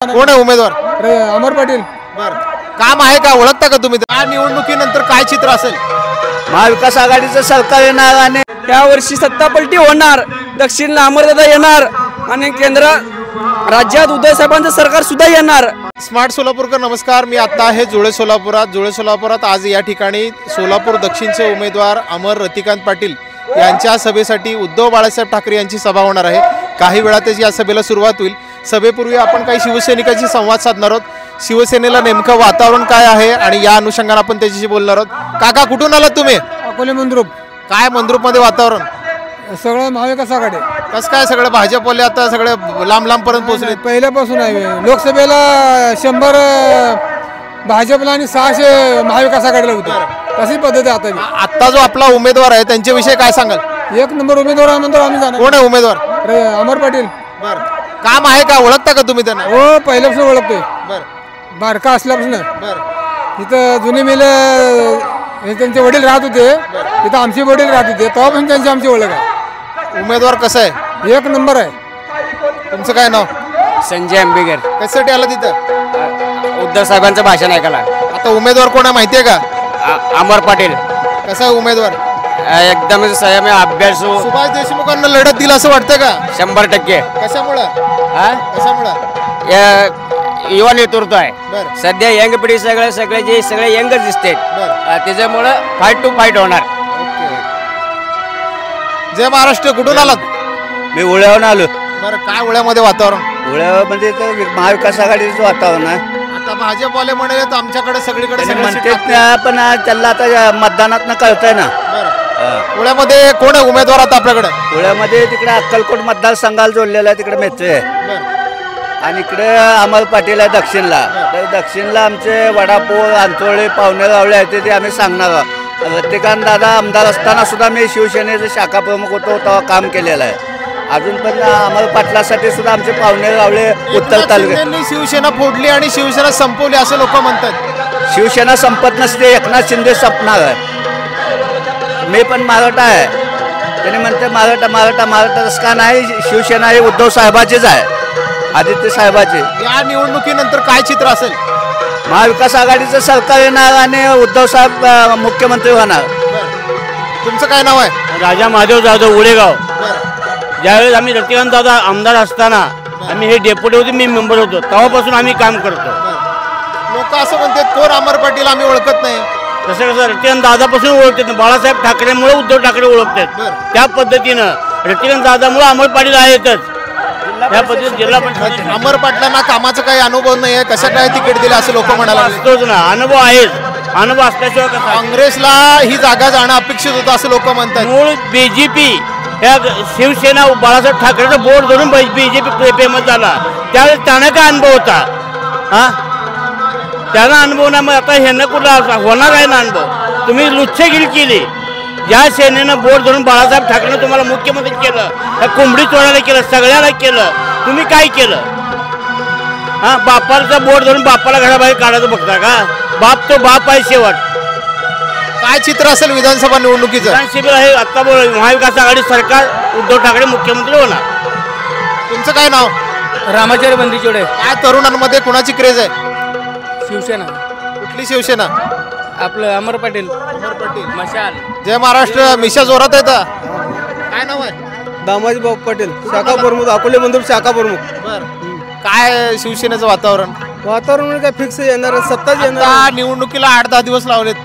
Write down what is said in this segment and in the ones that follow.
कोण आहे उमेदवार? अमर पाटील। बर, काम आहे का, ओळखता का तुम्ही? या निवडणुकीनंतर काय चित्र असेल? महाविकास आघाडीचं सरकार येणार आणि त्या वर्षी सत्ता पलटी होणार, दक्षिणला अमरदादा येणार आणि केंद्र राज्यात उद्धव साहेबांचं सरकार सुद्धा येणार। स्मार्ट सोलापूरकर नमस्कार, मी आता आहे जुळे सोलापुरात आज या ठिकाणी सोलापूर दक्षिणचे उमेदवार अमर रतिकांत पाटील यांच्या सभेसाठी उद्धव बाळासाहेब ठाकरे यांची सभा होणार आहे। काही वेळातच या सभेला सुरुवात होईल। सभेपूर्वी आपण काही शिवसैनिकांशी संवाद साधणार आहोत। शिवसेनेला नेमकं वातावरण काय आहे आणि या अनुषंगाने आपण त्याच्याशी बोलणार आहोत। काका, कुठून आलात तुम्ही? अकोले मंद्रुप। काय मंद्रुप मध्ये वातावरण? सगळं महाविकास आघाडी। कसं काय सगळं भाजपवाले आता सगळे लांब पर्यंत पोहोचले? पहिल्यापासून आहे। लोकसभेला 100 भाजपला आणि 600 महाविकास आघाडीला होते। तशी पद्धत आहे आता। आता जो आपला उमेदवार आहे त्यांच्याविषयी काय सांगाल? एक नंबर उमेदवार म्हणतो आम्ही जाणार। कोण आहे उमेदवार? अमर पाटील। बर, काम आहे का, ओळखता का तुम्ही त्यांना? हो, पहिल्यापासून ओळखतोय। बर, बारका असल्यापासून। बर, इथं जुनी मिल त्यांचे वडील राहत होते, इथं आमचे वडील राहत होते, तेव्हापासून त्यांची आमची ओळख आहे। उमेदवार कसं आहे? एक नंबर आहे। तुमचं काय नाव? संजय अंबिगर। कशासाठी आला तिथं? उद्धव साहेबांचं भाषण ऐकायला। आता उमेदवार कोण आहे माहितीये का? अमर पाटील। कसा आहे उमेदवार? एकदम संयम अभ्यासू। सुभाष देशमुखांना लढत दिला असं वाटतं का? 100%। कशामुळं? युवा नेतृत्व आहे। बर, सध्या यंग पिढी सगळे यंगच दिसते, त्याच्यामुळं फाईट टू फाईट होणार। जय महाराष्ट्र। कुठून आलात? मी उळ्यावरून आलो। बरं, काय उळ्यामध्ये वातावरण? उळ्यामध्ये तर महाविकास आघाडीचं वातावरण आहे। आता भाजपवाले म्हणे आमच्याकडे सगळीकडे पण त्याला आता मतदानात कळतंय ना। उळ्यामध्ये कोण आहे उमेदवार आता आपल्याकडे? उळ्यामध्ये तिकडे अक्कलकोट मतदारसंघाला जोडलेला आहे, तिकडे मेत्रे आणि इकडे अमर पाटील आहे दक्षिणला। तर दक्षिणला आमचे वडापोळ, अंतोळे, पाहुणे रावळे आहेत, ते आम्ही सांगणार आहोत। रतिकांत दादा आमदार असताना सुद्धा मी शिवसेनेचे शाखा प्रमुख होतो, तेव्हा काम केलेलं आहे। अजून पण अमर पाटलासाठी सुद्धा आमचे पाहुणे रावळे उत्तर तालुक्यात। शिवसेना फोडली आणि शिवसेना संपवली असं लोक म्हणतात। शिवसेना संपत नसते, एकनाथ शिंदे संपणार आहे। मी पण मराठा आहे, त्याने म्हणते मराठा तसं का नाही, शिवसेना ही उद्धव साहेबाचीच आहे, आदित्य साहेबाची। या निवडणुकीनंतर काय चित्र असेल? महाविकास आघाडीचं सरकार येणार आणि उद्धव साहेब मुख्यमंत्री होणार। तुमचं काय नाव आहे? राजा महादेव जाधव, उडेगाव। ज्यावेळेस आम्ही रतिकांत दादा आमदार असताना आम्ही हे डेप्युटी होते, मी मेंबर होतो, तेव्हापासून आम्ही काम करतो। लोक असं म्हणतात कोण अमर पाटील आम्ही ओळखत नाही। तसं कसं रतिकांत दादापासून ओळखतात, बाळासाहेब ठाकरेमुळे उद्धव ठाकरे ओळखतात, त्या पद्धतीनं रतिकांत दादामुळे अमर पाटील आहेतच। त्या पद्धतीने जिल्हा परिषद अमर पाटलांना कामाचा काही अनुभव नाही आहे, कशा काय तिकीट दिले असं लोक म्हणाले? असतोच ना, अनुभव आहेच, अनुभव असल्याशिवाय कसा? काँग्रेसला ही जागा जाणं अपेक्षित होतं असं लोक म्हणतात। मूळ बीजेपी या शिवसेना बाळासाहेब ठाकरेचं बोर्ड धरून बीजेपी फेमस झाला, त्यावेळेस त्यांना काय अनुभव होता? त्यांना अनुभव ना, मग आता ह्यांना कुठला होणार आहे ना अनुभव? तुम्ही लुच्छेगिरी केली, ज्या सेनेनं बोर्ड धरून बाळासाहेब ठाकरेनं तुम्हाला मुख्यमंत्री केलं, कोंबडी चोरायला केलं, सगळ्याला केलं, तुम्ही काय केलं? बापाचा बोर्ड धरून बापाला घराबाहेर काढायचं बघता का? बाप तो बाप आहे शेवट। काय चित्र असेल विधानसभा निवडणुकीचं? विधानसभेला हे आता महाविकास आघाडी सरकार, उद्धव ठाकरे मुख्यमंत्री होणार। तुमचं काय नाव? रामाचार्य बंदीचोडे। काय तरुणांमध्ये कुणाची क्रेज आहे? शिवसेना। कुठली शिवसेना? आपलं अमर पाटील। अमर पाटील। मशाल। जय महाराष्ट्र। मिशा जोरात आहे का? काय नाव आहे? दामाजी बाबू पाटील, शाखा प्रमुख, अकोले मंद्रुप शाखा प्रमुख। बर, काय शिवसेनेचं वातावरण? वातावरण काय फिक्स येणार, सत्ताच येणार। आता निवडणुकीला 8-10 दिवस लावलेत,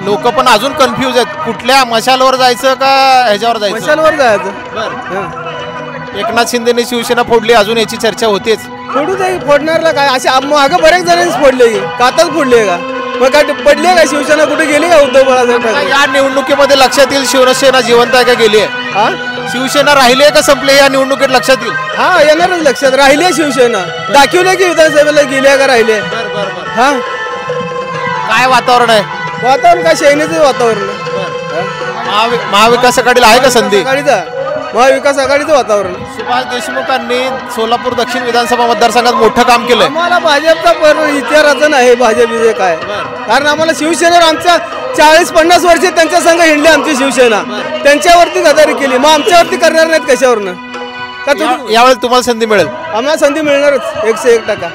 लोक पण अजून कन्फ्यूज आहेत, कुठल्या मशालवर जायचं का ह्याच्यावर जायचं? मशालवर जायचं। बर, एकनाथ शिंदेने शिवसेना फोडली, अजून याची चर्चा होतेच। फोडू जाईल, फोडणारला काय, असे मागं बऱ्याच जणांनीच फोडले, काताच फोडले का? मग काय पडले का? शिवसेना कुठे गेली का उद्धव बाळासाहेब ठाकरे? या निवडणुकीमध्ये लक्षात येईल शिवसेना जिवंत आहे का गेली आहे? शिवसेना राहिली आहे का संपली या निवडणुकीत लक्षात येईल? हा, येणारच लक्षात। राहिली शिवसेना, दाखवले की विधानसभेला गेल्या का राहिले? हा, काय वातावरण आहे? वातावरण काय सेनेचं वातावरण? महाविकास आघाडीला आहे का संधी? महाविकास आघाडीचं वातावरण। सुभाष देशमुखांनी सोलापूर दक्षिण विधानसभा मतदारसंघात मोठं काम केलंय। आम्हाला भाजपचा इतिहासाचं नाही, भाजप विजय काय, कारण आम्हाला शिवसेनेवर आमच्या 40-50 वर्ष त्यांच्या संघ हिंडले आमची शिवसेना, त्यांच्यावरती गदारी केली, मग आमच्यावरती करणार नाहीत कशावरनं? का यावेळी तुम्हाला संधी मिळेल? आम्हाला संधी मिळणारच 101%।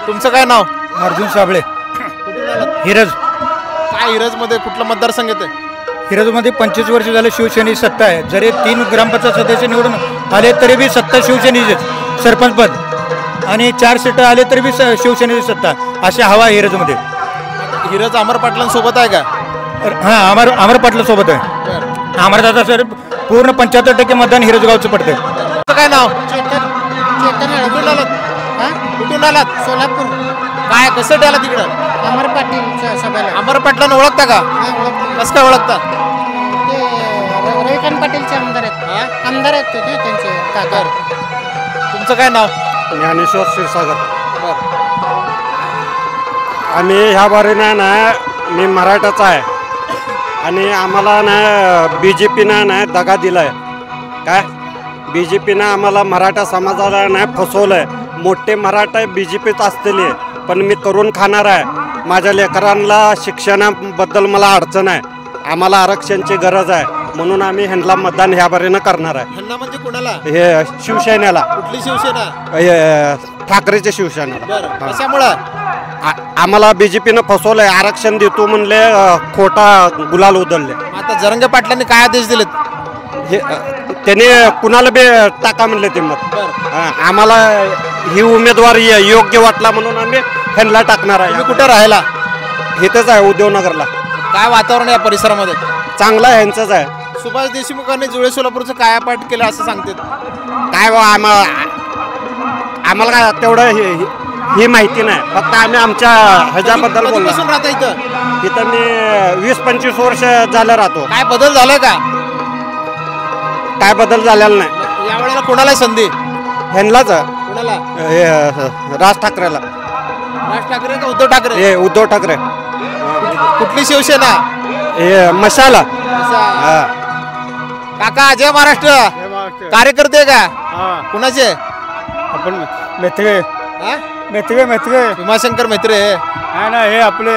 तुमचं काय नाव? अर्जुन साबळे, कुठून आलात? हिरज. काय हिरजमध्ये कुठला मतदारसंघ येतोय? हिरजमध्ये 25 वर्ष झाले शिवसेनेची सत्ता आहे. जरी 3 ग्रामपंचायत सदस्य निवडून आले तरी बी सत्ता शिवसेनेचीच, सरपंच पद. आणि 4 सीटं आले तरी बी शिवसेनेची सत्ता, अशी हवा आहे हिरजमध्ये. हिरज अमर पाटलांसोबत आहे का? हां, अमर पाटला सोबत आहे. अमरदादा सर पूर्ण 75% मतदान हिरजगावचं पडते. तुमचं काय नाव? कुठून आलात? कुठून आलात? सोलापूर. काय कसं द्याला तिकडं? अमर पाटील सभेला. अमर पाटलांना ओळखता का? कसं काय ओळखता? ते रविकांत पाटीलचे आमदार आहेत. आमदार आहेत ते त्यांचे काका. तुमचं काय नाव? ज्ञानेश्वर क्षीरसागर. आम्ही ह्या बारीनं ना, मी मराठाचा आहे आणि आम्हाला ना BJPनं ना दगा दिला आहे. काय BJPनं आम्हाला मराठा समाजाला ना फसवलं आहे. मोठे मराठा BJPत असलेले, पण मी करून खाणार आहे. माझ्या लेकरांना शिक्षणाबद्दल मला अडचण आहे. आम्हाला आरक्षणाची गरज आहे, म्हणून आम्ही ह्यांना मतदान ह्या बारीनं करणार आहे. ह्यांना म्हणजे कोणाला? हे शिवसेनेला. कुठली शिवसेना? ठाकरेच्या शिवसेनेला. बरं, कशामुळं? आम्हाला BJPनं फसवलंय. आरक्षण देतो म्हणले, खोटा गुलाल उधळले. आता जरंगे पाटलांनी काय आदेश दिलेत? हे त्याने कुणाला बी टाका म्हणले ते मत. आम्हाला ही उमेदवार योग्य वाटला म्हणून आम्ही ह्यांना टाकणार आहे. तुम्ही कुठे राहायला? इथंच आहे, उद्योगनगरला. काय वातावरण आहे या परिसरामध्ये? चांगलं आहे, ह्यांचंच आहे. सुभाष देशमुखांनी जुळे सोलापूरचं कायापाठ केलं असं सांगतात. काय आम्हाला काय तेवढं ही माहिती नाही. फक्त आम्ही आमच्या ह्याच्याबद्दल बोललो. कधीपासून राहता इथं? इथं मी 20-25 वर्ष झालं राहतो. काय बदल झालाय का? काय बदल झालेला नाही. यावेळेला कोणाला संधी? ह्यांनाच, कोणाला? राज ठाकरेला. राज ठाकरे का उद्धव ठाकरे? हे उद्धव ठाकरे. कुठली शिवसेना? हे मशाला. काका जय महाराष्ट्र. कार्यकर्ते का कुणाचे? आपण मेथगे हा? मेथगे भीमाशंकर मेत्रे. आहे ना, हे आपले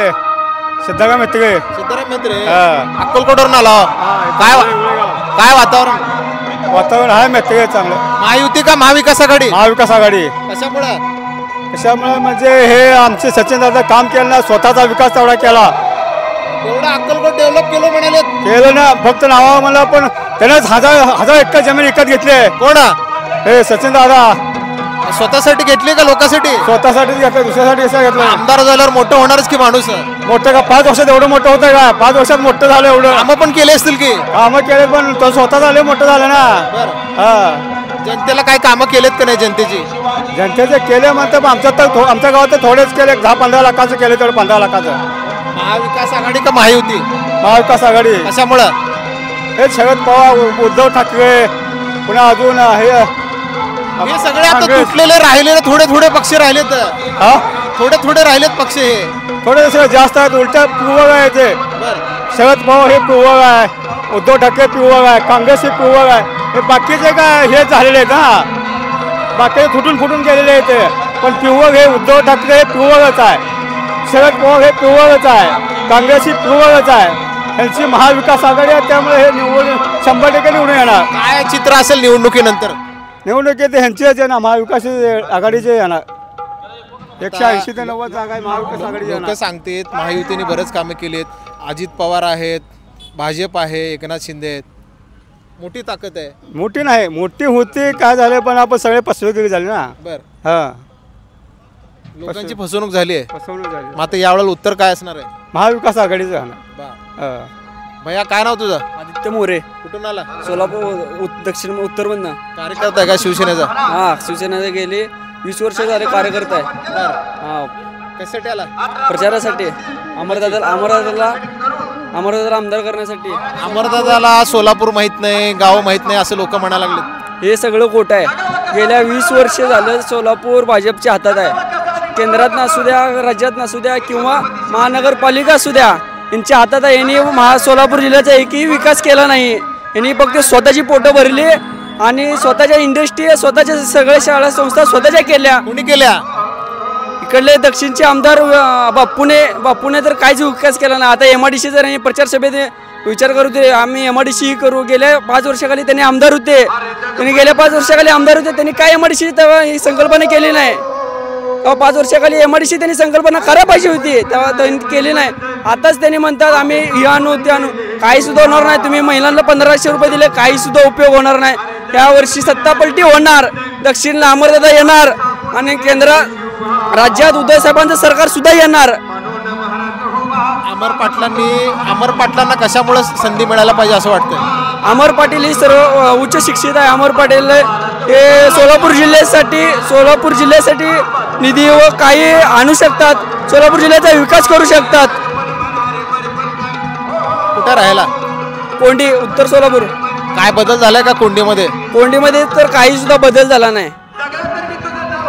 सिद्धाराम मेथगे. सिद्धराम मेत्रे अक्कलकोटवरून आला. काय वातावरण आहे मेथगे चांगलं. महायुती का महाविकास आघाडी? महाविकास आघाडी. कशामुळे म्हणजे हे आमचे सचिन दादा काम केलं ना, स्वतःचा विकास तेवढा केला. एवढा अक्कलकोट डेव्हलप केलं म्हणाले. केलं ना, फक्त नावा मला, पण त्यानेच हजार एकर जमीन विकत घेतली. कोण? हे सचिन दादा. स्वतःसाठी घेतली का लोकांसाठी? स्वतःसाठीच घेतलं, दुसऱ्यासाठी असं घेतलं. आमदार झाल्यावर मोठं होणारच की माणूस. मोठं का 5 वर्षात एवढं मोठं होतं का? 5 वर्षात मोठं झालं एवढं. कामं पण केले असतील की? कामं केले, पण तो स्वतः झाले मोठं झालं ना. बरं. जनतेला काय कामं केलेत का नाही जनतेची? जनतेचे केले म्हणतात, पण आमच्या गावात तर थोडेच केले. 10-15 लाखाचं केले, तेवढं 15 लाखाचं. महाविकास आघाडी का महायुती? महाविकास आघाडी. कशामुळं? हे शरद पवार, उद्धव ठाकरे, पुन्हा अजून हे सगळे आता तुटलेले राहिलेले थोडे पक्ष राहिलेत. थोडे राहिलेत पक्ष. हे थोडे जास्त आहेत. उलट्या पिवळ आहे ते. शरद पवार हे पिवळ आहे, उद्धव ठाकरे पिवळ आहे, काँग्रेस हे पिवळ आहे. हे बाकीचे काय हे झालेले आहेत ना, बाकी फुटून गेलेले आहेत. पण पिवळ हे उद्धव ठाकरे हे पिवळच आहे, शरद पवार हे पिवळच आहे, काँग्रेस ही पिवळच आहे. यांची महाविकास आघाडी आहे, त्यामुळे हे 100% निवडून येणार. काय चित्र असेल निवडणुकीनंतर? निवडणुकीत ह्यांचीच आहे ना, महाविकास आघाडीचे येणार. 180 ते 90 जागा आहे महाविकास आघाडी. लोक सांगतात महायुतीने बरेच कामे केलीत. अजित पवार आहेत, भाजप आहे, एकनाथ शिंदे आहेत. मोठी ताकद आहे. मोठी नाही, मोठी होती काय झाले, पण आपण सगळे फसवेगिरी झाले ना. बरं. हां, लोकांची फसवणूक झाली आहे. फसवणूक झाली. मग आता यावेळेला उत्तर काय असणार आहे? महाविकास आघाडीचं आहे बरं. भैया काय नाव तुझं? आदित्य मोरे. कुठून आला? सोलापूर दक्षिण उत्तर मधनं. कार्यकर्ता आहे का शिवसेनेचा? हा, शिवसेनेचे गेले 20 वर्ष झाले कार्यकर्ता आहे. हा, कशासाठी आला? प्रचारासाठी. अमरदादाला आमदार करण्यासाठी. अमरदादाला सोलापूर माहित नाही, गाव माहित नाही असं लोक म्हणायला लागले. हे सगळं खोटं आहे. गेल्या 20 वर्ष झालं सोलापूर भाजपच्या हातात आहे. केंद्रात नसू द्या, राज्यात नसू द्या, किंवा महानगरपालिका असू द्या, यांच्या हातात आहे. यांनी सोलापूर जिल्ह्याचा एकही विकास केला नाही. यांनी फक्त स्वतःची पोटं भरली आणि स्वतःच्या इंडस्ट्री, स्वतःच्या सगळ्या शाळा संस्था स्वतःच्या केल्या. कोणी केल्या? इकडले दक्षिणचे आमदार बापूने तर काहीच विकास केला नाही. आता MIDC जर प्रचार सभेत विचार करू ते आम्ही MIDC करू. गेल्या 5 वर्षाखाली त्यांनी आमदार होते. त्यांनी काय MIDC तेव्हा ही संकल्पना केली नाही. तेव्हा 5 वर्षाखाली MIDC त्यांनी संकल्पना करायला पाहिजे होती, तेव्हा त्यांनी केली नाही. आताच त्यांनी म्हणतात आम्ही हे आणू ते आणू, काही सुद्धा होणार नाही. तुम्ही महिलांना 1500 रुपये दिले, काही सुद्धा उपयोग होणार नाही. या वर्षी सत्ता पलटी होणार, दक्षिणला अमरदादा येणार आणि राज्यात उद्धव साहेबांचं सरकार सुद्धा येणार. अमर पाटलांना कशामुळे संधी मिळायला पाहिजे असं वाटतं? अमर पाटील ही सर्व उच्च शिक्षित आहे. अमर पाटील हे सोलापूर जिल्ह्यासाठी निधी व काही आणू शकतात, सोलापूर जिल्ह्याचा विकास करू शकतात. कुठे राहायला? कोंडी, उत्तर सोलापूर. काय बदल झालाय का कोंडीमध्ये? कोंडीमध्ये तर काही सुद्धा बदल झाला नाही.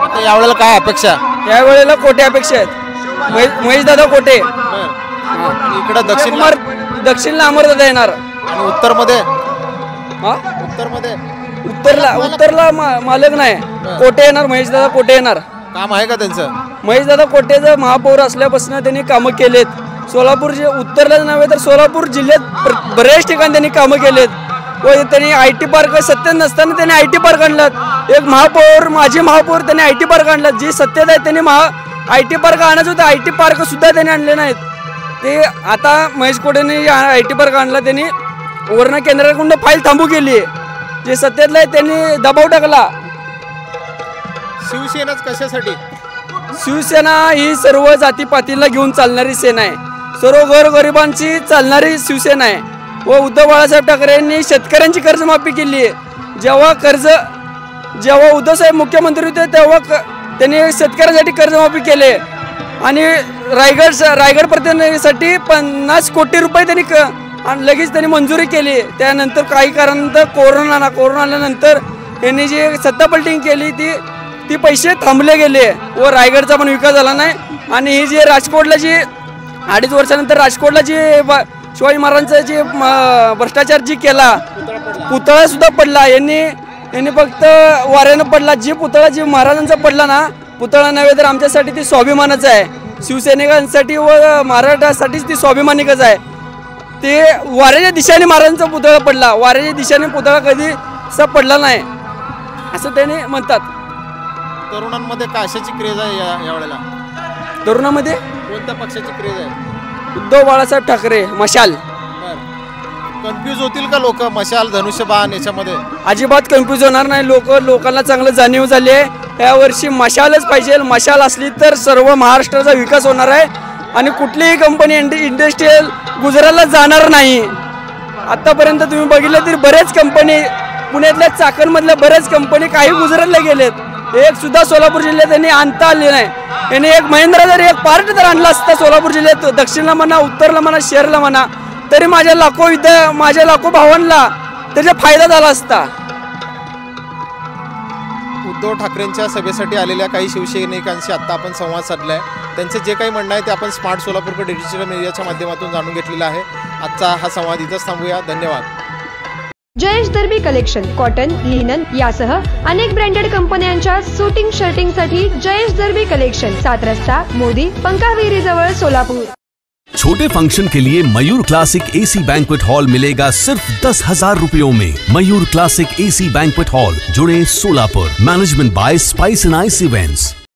आता यावेळेला काय अपेक्षा? यावेळेला कोटे अपेक्षा आहेत. महेशदादा कोटे. इकडे दक्षिणला अमरदादा येणार आणि उत्तरमध्ये उत्तरला मालक नाही, कोटे येणार. महेशदादा कोटे येणार. काम आहे का त्यांचं? महेशदादा कोटेचं महापौर असल्यापासून त्यांनी कामं केलेत. सोलापूर उत्तरला नव्हे तर सोलापूर जिल्ह्यात बऱ्याच ठिकाणी त्यांनी कामं केलेत. व त्यांनी IT पार्क सत्तेत नसताना त्यांनी IT पार्क आणलात. एक महापौर, माजी महापौर त्यांनी IT पार्क आणलात. जी सत्तेत आहे त्यांनी IT पार्क आणायचं होतं, IT पार्क सुद्धा त्यांनी आणले नाहीत. ते आता महेश कोटेने IT पार्क आणला, त्यांनी वर्ण केंद्राकडून फाईल थांबू केली. जे सत्तेतला आहे त्यांनी दबाव टाकला. शिवसेनाच कशासाठी? शिवसेना ही सर्व जातीपातीला घेऊन चालणारी सेना आहे, सर्व गोरगरिबांची चालणारी शिवसेना आहे. व उद्धव बाळासाहेब ठाकरे यांनी शेतकऱ्यांची कर्जमाफी केली आहे. जेव्हा उद्धव साहेब मुख्यमंत्री होते तेव्हा त्यांनी शेतकऱ्यांसाठी कर्जमाफी केले आणि रायगड प्रतिनिधीसाठी 50 कोटी रुपये त्यांनी लगेच त्यांनी मंजुरी केली. त्यानंतर काही कारणानंतर कोरोना आल्यानंतर त्यांनी जी सत्ता पलटी केली ती पैसे थांबले गेले व रायगडचा पण विकास झाला नाही. आणि ही जी राजकोटला जी 2.5 वर्षानंतर राजकोटला जी शिवाजी महाराजांचा जी भ्रष्टाचार जी केला, पुतळा सुद्धा पडला. यांनी फक्त वाऱ्यानं पडला. जी पुतळा जी महाराजांचा पडला ना, पुतळा नव्हे तर आमच्यासाठी ती स्वाभिमानाचं आहे. शिवसैनिकांसाठी व महाराष्ट्रासाठीच ती स्वाभिमानिकच आहे. ते वाऱ्याच्या दिशेने महाराजांचा पुतळा पडला, वाऱ्याच्या दिशेने पुतळा कधी असा पडला नाही असं त्यांनी म्हणतात. तरुणांमध्ये कशाची क्रेज आहे यावेळेला? तरुणामध्ये कोणत्या पक्षाची क्रेज आहे? उद्धव बाळासाहेब ठाकरे, मशाल. कन्फ्यूज होतील का लोक मशाल धनुष्यबाण याच्यामध्ये? अजिबात कन्फ्यूज होणार नाही. लोकांना चांगलं जाणीव झाली आहे. यावर्षी मशालच पाहिजे. मशाल असली तर सर्व महाराष्ट्राचा विकास होणार आहे आणि कुठलीही कंपनी इंडस्ट्रियल गुजरातला जाणार नाही. आतापर्यंत तुम्ही बघितलं तरी बरेच कंपनी, पुण्यातल्या चाकणमधल्या बरेच कंपनी काही गुजरातला गेलेत. एक सुद्धा सोलापूर जिल्ह्यात त्यांनी आणता आले नाही. यांनी एक महिंद्रा जर एक पार्ट जर आणला असता सोलापूर जिल्ह्यात, दक्षिणला म्हणा, उत्तरला म्हणा, शहरला म्हणा, तरी माझ्या लाखो भावांना त्याचा फायदा झाला असता. उद्धव ठाकरेंच्या सभेसाठी आलेल्या काही शिवसैनिकांशी आता आपण संवाद साधलाय. त्यांचे जे काही म्हणणं आहे ते आपण स्मार्ट सोलापूरकडे डिजिटल मीडियाच्या माध्यमातून जाणून घेतलेलं आहे. आजचा हा संवाद इथंच थांबूया. धन्यवाद. जयेश दर्बी कलेक्शन कॉटन, लिनन यासह अनेक ब्रँडेड कंपन्यांच्या शूटिंग शर्टिंगसाठी जयेश दर्बी कलेक्शन, 7 रस्ता मोदी, पंकाविरी जवळ, सोलापूर. छोटे फंक्शन के लिए Mayur classic AC banquet hall मिलेगा सिर्फ 10,000 रुपयों में। Mayur classic AC banquet hall, जुड़े, Solapur. Management by spice and ice events.